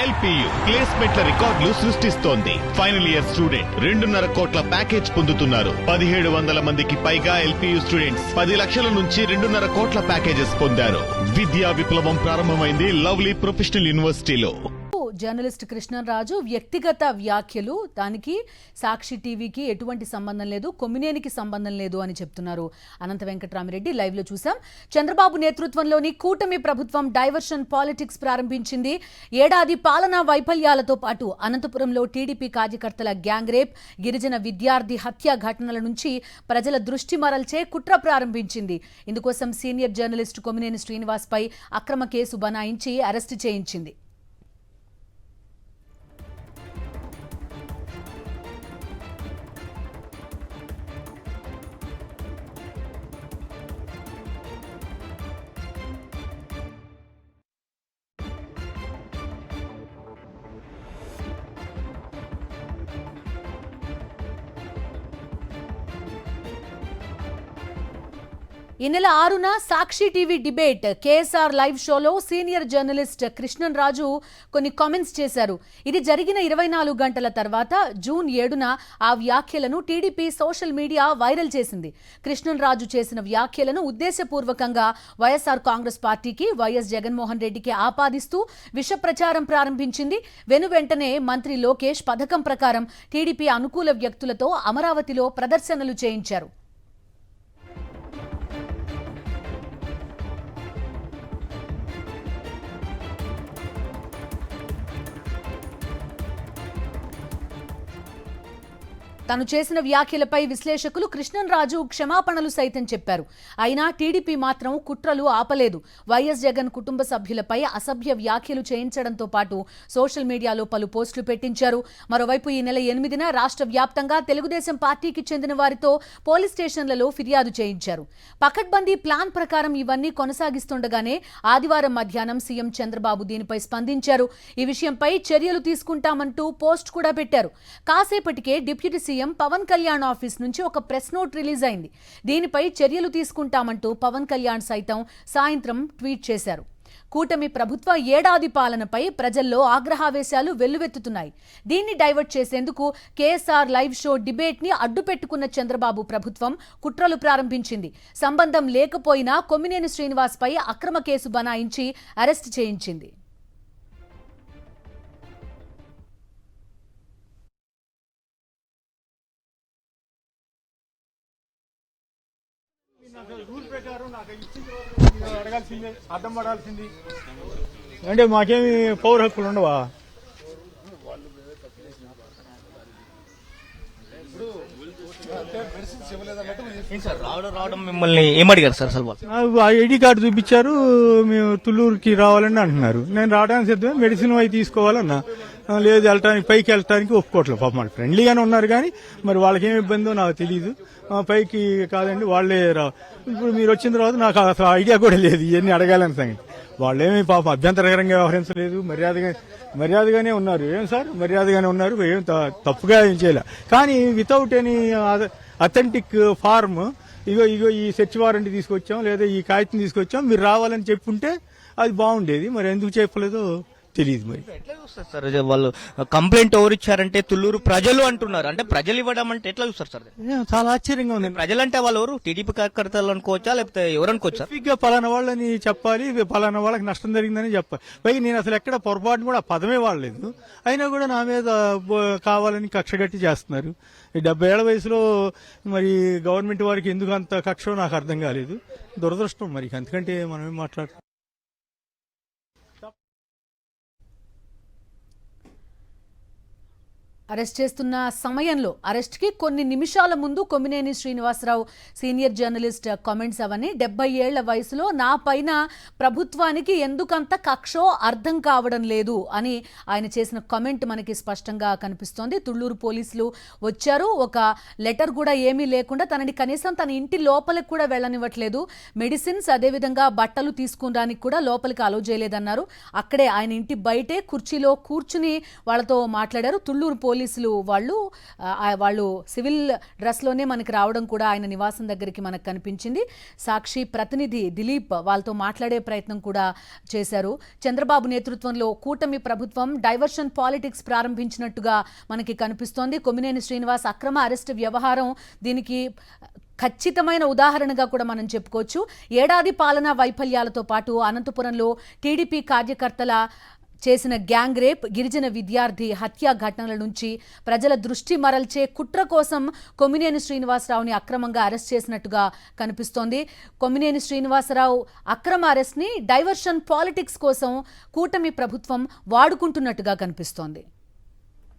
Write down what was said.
LPU ప్లేస్మెంట్ల రికార్డులు సృష్టిస్తోంది. Final year student 2.5 కోట్ల ప్యాకేజ్ పొందుతున్నారు. 1700 మందికి పైగా LPU స్టూడెంట్స్ 10 లక్షల నుంచి 2.5 కోట్ల ప్యాకేజెస్ పొందారు. విద్యా విప్లవం ప్రారంభమైంది లవ్లీ ప్రొఫెషనల్ యూనివర్సిటీలో. జర్నలిస్ట్ కృష్ణరాజు వ్యక్తిగత వ్యాఖ్యలు, దానికి సాక్షి టీవీకి ఎటువంటి సంబంధం లేదు, కొమ్మినేనికి సంబంధం లేదు అని చెప్తున్నారు అనంత వెంకటరామిరెడ్డి. లైవ్ లో చూసాం. చంద్రబాబు నేతృత్వంలోని కూటమి ప్రభుత్వం డైవర్షన్ పాలిటిక్స్ ప్రారంభించింది. ఏడాది పాలనా వైఫల్యాలతో పాటు అనంతపురంలో టీడీపీ కార్యకర్తల గ్యాంగ్ రేప్, గిరిజన విద్యార్థి హత్య ఘటనల నుంచి ప్రజల దృష్టి మరల్చే కుట్ర ప్రారంభించింది. ఇందుకోసం సీనియర్ జర్నలిస్ట్ కొమ్మినేని శ్రీనివాస్ పై అక్రమ కేసు బనాయించి అరెస్టు చేయించింది. ఈ నెల 6న సాక్షి టీవీ డిబేట్ కేఎస్ఆర్ లైవ్ షోలో సీనియర్ జర్నలిస్ట్ కృష్ణరాజు కొన్ని కామెంట్స్ చేశారు. ఇది జరిగిన 24 గంటల తర్వాత జూన్ 7న ఆ వ్యాఖ్యలను టీడీపీ సోషల్ మీడియా వైరల్ చేసింది. కృష్ణరాజు చేసిన వ్యాఖ్యలను ఉద్దేశపూర్వకంగా వైఎస్ఆర్ కాంగ్రెస్ పార్టీకి, వైఎస్ జగన్మోహన్ రెడ్డికి ఆపాదిస్తూ విష ప్రచారం ప్రారంభించింది. వెనువెంటనే మంత్రి లోకేష్ పథకం ప్రకారం టీడీపీ అనుకూల వ్యక్తులతో అమరావతిలో ప్రదర్శనలు చేయించారు. తను చేసిన వ్యాఖ్యలపై విశ్లేషకులు కృష్ణరాజు క్షమాపణలు సైతం చెప్పారు. అయినా టీడీపీ మాత్రం కుట్రలు ఆపలేదు. వైఎస్ జగన్ కుటుంబ సభ్యులపై అసభ్య వ్యాఖ్యలు చేయించడంతో పాటు సోషల్ మీడియాలో పలు పోస్టులు పెట్టించారు. మరోవైపు ఈ నెల 8న రాష్ట్ర వ్యాప్తంగా తెలుగుదేశం పార్టీకి చెందిన వారితో పోలీస్ స్టేషన్లలో ఫిర్యాదు చేయించారు. పకడ్బందీ ప్లాన్ ప్రకారం ఇవన్నీ కొనసాగిస్తుండగానే ఆదివారం మధ్యాహ్నం సీఎం చంద్రబాబు దీనిపై స్పందించారు. ఈ విషయంపై చర్యలు తీసుకుంటామంటూ పోస్ట్ కూడా పెట్టారు. కాసేపటికే deputy CM Pawan Kalyan office నుంచి ఒక ప్రెస్ నోట్ రిలీజ్ అయింది. దీనిపై చర్యలు తీసుకుంటామంటూ పవన్ కళ్యాణ్ సైతం సాయంత్రం ట్వీట్ చేశారు. కూటమి ప్రభుత్వ ఏడాది పాలనపై ప్రజల్లో ఆగ్రహావేశాలు వెల్లువెత్తుతున్నాయి. దీన్ని డైవర్ట్ చేసేందుకు కేఎస్ఆర్ లైవ్ షో డిబేట్ ని అడ్డుపెట్టుకున్న చంద్రబాబు ప్రభుత్వం కుట్రలు ప్రారంభించింది. సంబంధం లేకపోయినా కొమ్మినేని శ్రీనివాస్ పై అక్రమ కేసు బనాయించి అరెస్టు చేయించింది. రూల్ ప్రకారం నాకు అడగాల్సిందే, అర్థం పడాల్సింది అంటే మాకేమి పౌర హక్కులు ఉండవా? రావడం మిమ్మల్ని ఏమడిగారు సార్? అసలు నాకు ఐడి కార్డు చూపించారు, మేము తుళ్ళూరుకి రావాలని అంటున్నారు. నేను రావడానికి సిద్ధమే, మెడిసిన్ అవి తీసుకోవాలన్నా లేదు, వెళ్ళటానికి పైకి వెళ్ళటానికి ఒప్పుకోవట్లేదు. పాప మన ఫ్రెండ్లీగానే ఉన్నారు కానీ మరి వాళ్ళకి ఏమి ఇబ్బందో నాకు తెలియదు. పైకి కాదండి వాళ్ళే ఇప్పుడు మీరు వచ్చిన తర్వాత నాకు అసలు ఐడియా కూడా లేదు ఇవన్నీ అడగాలని సంగతి. వాళ్ళేమి పాపం అభ్యంతరకరంగా వ్యవహరించలేదు, మర్యాదగానే ఉన్నారు. ఏం సార్ మర్యాదగానే ఉన్నారు, ఏం తప్పుగా ఏం చేయలే. కానీ వితౌట్ ఎనీ అథెంటిక్ ఫార్మ్ ఇగో ఈ సెర్చ్ వారెంట్ తీసుకొచ్చాం లేదా ఈ కాగితం తీసుకొచ్చాం మీరు రావాలని చెప్పుంటే అది బాగుండేది. మరి ఎందుకు చెప్పలేదో తెలియదు. మరి ఎట్లా చూస్తారు సార్? వాళ్ళు కంప్లైంట్ ఎవరు ఇచ్చారంటే తుళ్ళూరు ప్రజలు అంటున్నారు. అంటే ప్రజలు ఇవ్వడం అంటే ఎట్లా చూస్తారు సార్? చాలా ఆశ్చర్యంగా ఉంది. ప్రజలు అంటే వాళ్ళు ఎవరు? టీడీపీ కార్యకర్తలు అనుకోవచ్చా లేకపోతే ఎవరు అనుకోవచ్చా? పలానా వాళ్ళని చెప్పాలి, పలానా వాళ్ళకి నష్టం జరిగిందని చెప్పాలి. పైగా నేను అసలు ఎక్కడ పొరపాటు కూడా పదమే వాడలేదు. అయినా కూడా నా మీద కావాలని కక్షగట్టి చేస్తున్నారు. ఈ 70 ఏళ్ల వయసులో మరి గవర్నమెంట్ వారికి ఎందుకు అంత కక్ష నాకు అర్థం కాలేదు. దురదృష్టం మరి, అందుకంటే మనం ఏం మాట్లాడుతాం. అరెస్ట్ చేస్తున్న సమయంలో, అరెస్ట్కి కొన్ని నిమిషాల ముందు Kommineni Srinivasarao senior journalist comments అవన్నీ 70 ఏళ్ల వయసులో నా పైన ప్రభుత్వానికి ఎందుకంత కక్షో అర్థం కావడం లేదు అని ఆయన చేసిన కామెంట్ మనకి స్పష్టంగా కనిపిస్తోంది. తుళ్ళూరు పోలీసులు వచ్చారు, ఒక లెటర్ కూడా ఏమీ లేకుండా తనని కనీసం తన ఇంటి లోపలికి కూడా వెళ్ళనివ్వట్లేదు. మెడిసిన్స్ అదేవిధంగా బట్టలు తీసుకునడానికి కూడా లోపలికి అలో చేయలేదన్నారు. అక్కడే ఆయన ఇంటి బయటే కుర్చీలో కూర్చుని వాళ్ళతో మాట్లాడారు. తుళ్ళూరు పోలీసులు పోలీసులు వాళ్ళు సివిల్ డ్రెస్లోనే మనకి రావడం కూడా ఆయన నివాసం దగ్గరికి మనకు కనిపించింది. సాక్షి ప్రతినిధి దిలీప్ వాళ్ళతో మాట్లాడే ప్రయత్నం కూడా చేశారు. చంద్రబాబు నేతృత్వంలో కూటమి ప్రభుత్వం డైవర్షన్ పాలిటిక్స్ ప్రారంభించినట్టుగా మనకి కనిపిస్తోంది. కొమ్మినేని శ్రీనివాస్ అక్రమ అరెస్టు వ్యవహారం దీనికి ఖచ్చితమైన ఉదాహరణగా కూడా మనం చెప్పుకోవచ్చు. ఏడాది పాలనా వైఫల్యాలతో పాటు అనంతపురంలో టీడీపీ కార్యకర్తల చేసిన గ్యాంగ్ రేప్, గిరిజన విద్యార్థి హత్య ఘటనల నుంచి ప్రజల దృష్టి మరల్చే కుట్ర కోసం కొమ్మినేని శ్రీనివాసరావుని అక్రమంగా అరెస్ట్ చేసినట్టుగా కనిపిస్తోంది. కొమ్మినేని శ్రీనివాసరావు అక్రమ అరెస్ట్ని డైవర్షన్ పాలిటిక్స్ కోసం కూటమి ప్రభుత్వం వాడుకుంటున్నట్టుగా కనిపిస్తోంది.